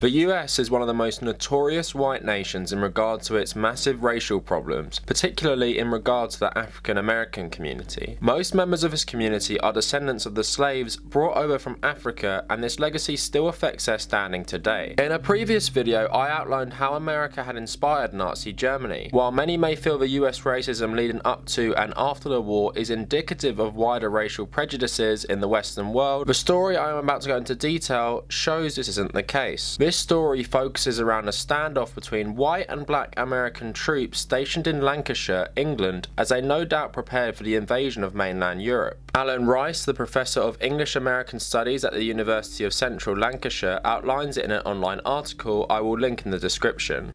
The US is one of the most notorious white nations in regard to its massive racial problems, particularly in regard to the African American community. Most members of this community are descendants of the slaves brought over from Africa, and this legacy still affects their standing today. In a previous video, I outlined how America had inspired Nazi Germany. While many may feel the US racism leading up to and after the war is indicative of wider racial prejudices in the Western world, the story I am about to go into detail shows this isn't the case. This story focuses around a standoff between white and black American troops stationed in Lancashire, England, as they no doubt prepared for the invasion of mainland Europe. Alan Rice, the professor of English American Studies at the University of Central Lancashire, outlines it in an online article I will link in the description.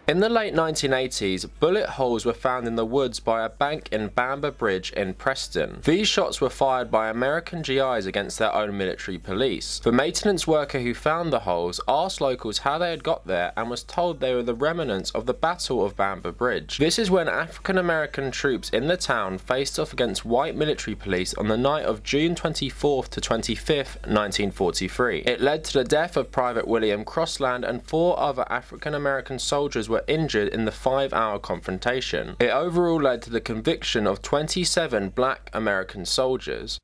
In the late 1980s, bullet holes were found in the woods by a bank in Bamber Bridge in Preston. These shots were fired by American GIs against their own military police. The maintenance worker who found the holes asked locals how they had got there and was told they were the remnants of the Battle of Bamber Bridge. This is when African American troops in the town faced off against white military police on the night of June 24th to 25th, 1943. It led to the death of Private William Crossland, and 4 other African American soldiers were injured in the 5-hour confrontation. It overall led to the conviction of 27 black American soldiers.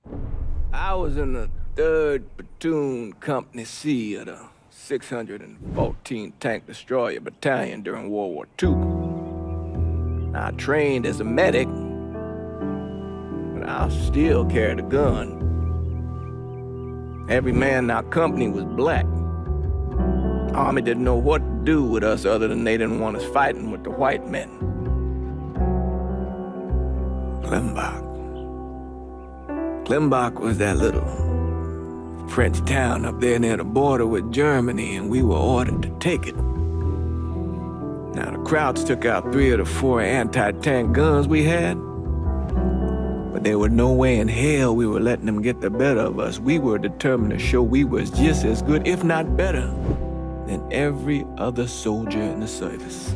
I was in the 3rd Platoon Company C of the 614 Tank Destroyer Battalion during World War II. I trained as a medic, but I still carried a gun. Every man in our company was black. Army didn't know what to do with us other than they didn't want us fighting with the white men. Klimbach was that little French town up there near the border with Germany, and we were ordered to take it. Now, the Krauts took out 3 of the 4 anti-tank guns we had, but there was no way in hell we were letting them get the better of us. We were determined to show we was just as good, if not better, than every other soldier in the service.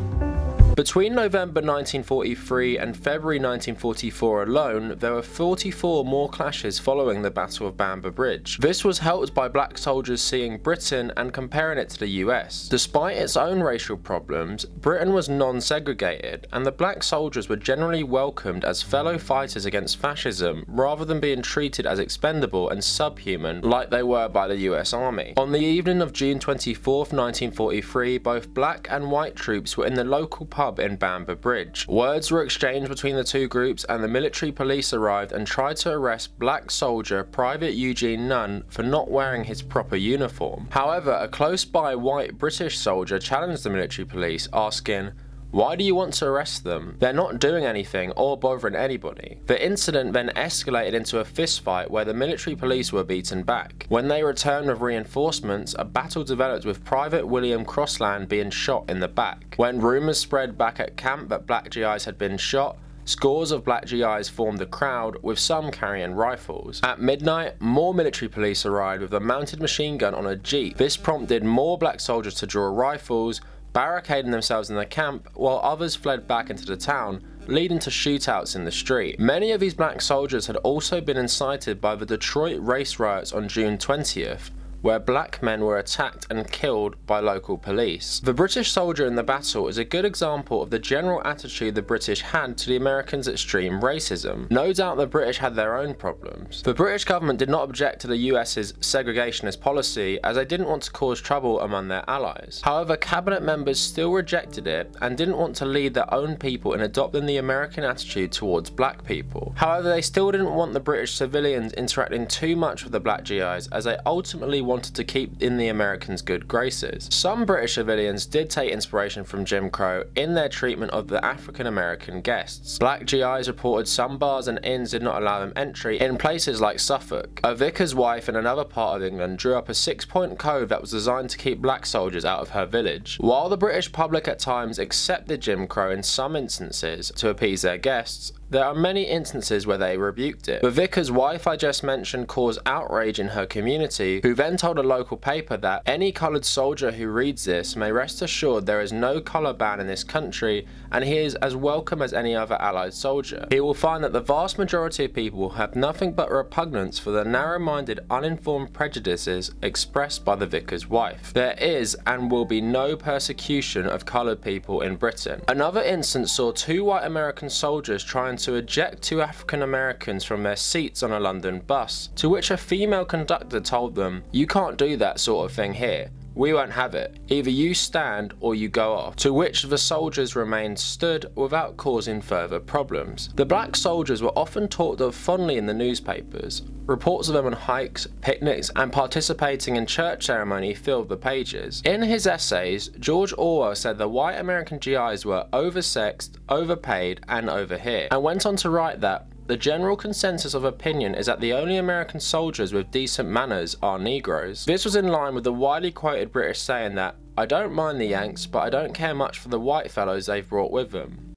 Between November 1943 and February 1944 alone, there were 44 more clashes following the Battle of Bamber Bridge. This was helped by black soldiers seeing Britain and comparing it to the US. Despite its own racial problems, Britain was non-segregated, and the black soldiers were generally welcomed as fellow fighters against fascism, rather than being treated as expendable and subhuman like they were by the US Army. On the evening of June 24th, 1943, both black and white troops were in the local pub in Bamber Bridge. Words were exchanged between the two groups, and the military police arrived and tried to arrest black soldier Private Eugene Nunn for not wearing his proper uniform. However, a close-by white British soldier challenged the military police, asking, "Why do you want to arrest them? They're not doing anything or bothering anybody." The incident then escalated into a fistfight where the military police were beaten back. When they returned with reinforcements, a battle developed with Private William Crossland being shot in the back. When rumours spread back at camp that black GIs had been shot, scores of black GIs formed a crowd, with some carrying rifles. At midnight, more military police arrived with a mounted machine gun on a jeep. This prompted more black soldiers to draw rifles, barricading themselves in the camp, while others fled back into the town, leading to shootouts in the street. Many of these black soldiers had also been incited by the Detroit race riots on June 20th, where black men were attacked and killed by local police. The British soldier in the battle is a good example of the general attitude the British had to the Americans' extreme racism. No doubt the British had their own problems. The British government did not object to the US's segregationist policy, as they didn't want to cause trouble among their allies. However, cabinet members still rejected it and didn't want to lead their own people in adopting the American attitude towards black people. However, they still didn't want the British civilians interacting too much with the black GIs, as they ultimately wanted to keep in the Americans' good graces. Some British civilians did take inspiration from Jim Crow in their treatment of the African American guests. Black GIs reported some bars and inns did not allow them entry in places like Suffolk. A vicar's wife in another part of England drew up a 6-point code that was designed to keep black soldiers out of her village. While the British public at times accepted Jim Crow in some instances to appease their guests, There are many instances where they rebuked it. The vicar's wife I just mentioned caused outrage in her community, who then told a local paper that any coloured soldier who reads this may rest assured there is no colour ban in this country and he is as welcome as any other Allied soldier. He will find that the vast majority of people have nothing but repugnance for the narrow-minded, uninformed prejudices expressed by the vicar's wife. There is and will be no persecution of coloured people in Britain. Another instance saw two white American soldiers trying to eject two African Americans from their seats on a London bus, to which a female conductor told them, "You can't do that sort of thing here. We won't have it. Either you stand or you go off," to which the soldiers remained stood without causing further problems. The black soldiers were often talked of fondly in the newspapers. Reports of them on hikes, picnics, and participating in church ceremony filled the pages. In his essays, George Orwell said the white American GIs were oversexed, overpaid, and overhere, and went on to write that the general consensus of opinion is that the only American soldiers with decent manners are Negroes. This was in line with the widely quoted British saying that, "I don't mind the Yanks, but I don't care much for the white fellows they've brought with them."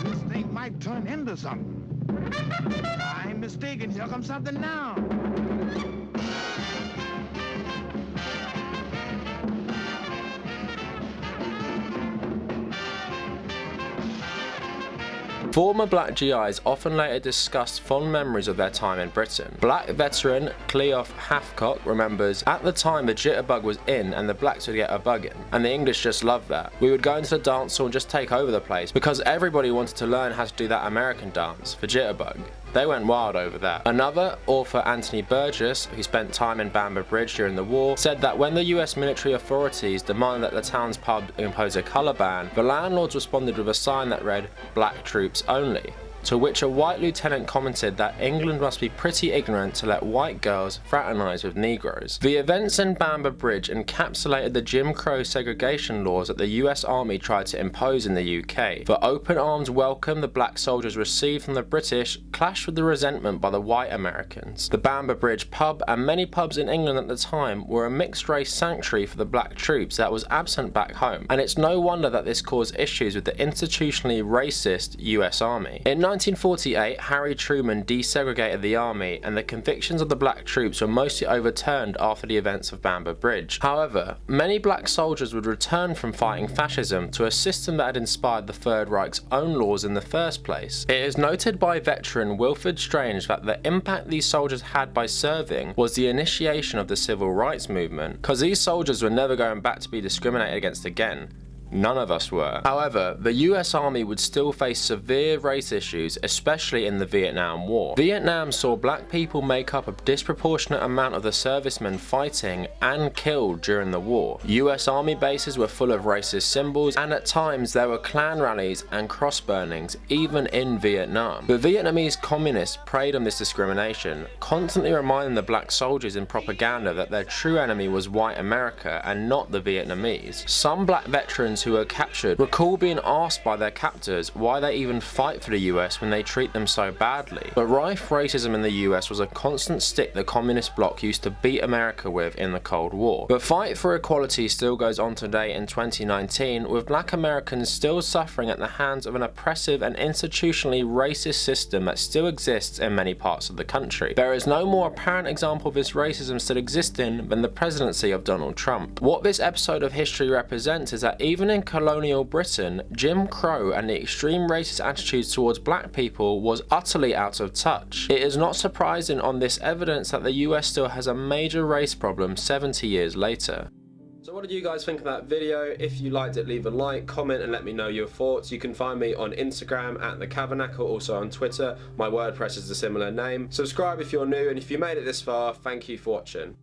This thing might turn into something. I'm mistaken, here comes something now. Former black GIs often later discussed fond memories of their time in Britain. Black veteran Cleof Hathcock remembers, "At the time the jitterbug was in and the blacks would get a buggin', and the English just loved that. We would go into the dance hall and just take over the place because everybody wanted to learn how to do that American dance, for jitterbug. They went wild over that." Another, author Anthony Burgess, who spent time in Bamber Bridge during the war, said that when the US military authorities demanded that the town's pub impose a colour ban, the landlords responded with a sign that read, "Black troops only," to which a white lieutenant commented that England must be pretty ignorant to let white girls fraternise with Negroes. The events in Bamber Bridge encapsulated the Jim Crow segregation laws that the US Army tried to impose in the UK. The open arms welcome the black soldiers received from the British clashed with the resentment by the white Americans. The Bamber Bridge pub and many pubs in England at the time were a mixed race sanctuary for the black troops that was absent back home, and it's no wonder that this caused issues with the institutionally racist US Army. In 1948, Harry Truman desegregated the army, and the convictions of the black troops were mostly overturned after the events of Bamber Bridge. However, many black soldiers would return from fighting fascism to a system that had inspired the Third Reich's own laws in the first place. It is noted by veteran Wilfred Strange that the impact these soldiers had by serving was the initiation of the civil rights movement, because these soldiers were never going back to be discriminated against again. None of us were. However, the US Army would still face severe race issues, especially in the Vietnam War. Vietnam saw black people make up a disproportionate amount of the servicemen fighting and killed during the war. US Army bases were full of racist symbols, and at times there were Klan rallies and cross burnings, even in Vietnam. The Vietnamese communists preyed on this discrimination, constantly reminding the black soldiers in propaganda that their true enemy was white America and not the Vietnamese. Some black veterans who were captured recall being asked by their captors why they even fight for the US when they treat them so badly. But rife racism in the US was a constant stick the communist bloc used to beat America with in the Cold War. The fight for equality still goes on today in 2019, with black Americans still suffering at the hands of an oppressive and institutionally racist system that still exists in many parts of the country. There is no more apparent example of this racism still existing than the presidency of Donald Trump. What this episode of history represents is that even in colonial Britain, Jim Crow and the extreme racist attitudes towards black people was utterly out of touch. It is not surprising on this evidence that the US still has a major race problem 70 years later. So what did you guys think of that video? If you liked it, leave a like, comment, and let me know your thoughts. You can find me on Instagram at The Cavernacle, also on Twitter. My WordPress is a similar name. Subscribe if you're new, and if you made it this far, thank you for watching.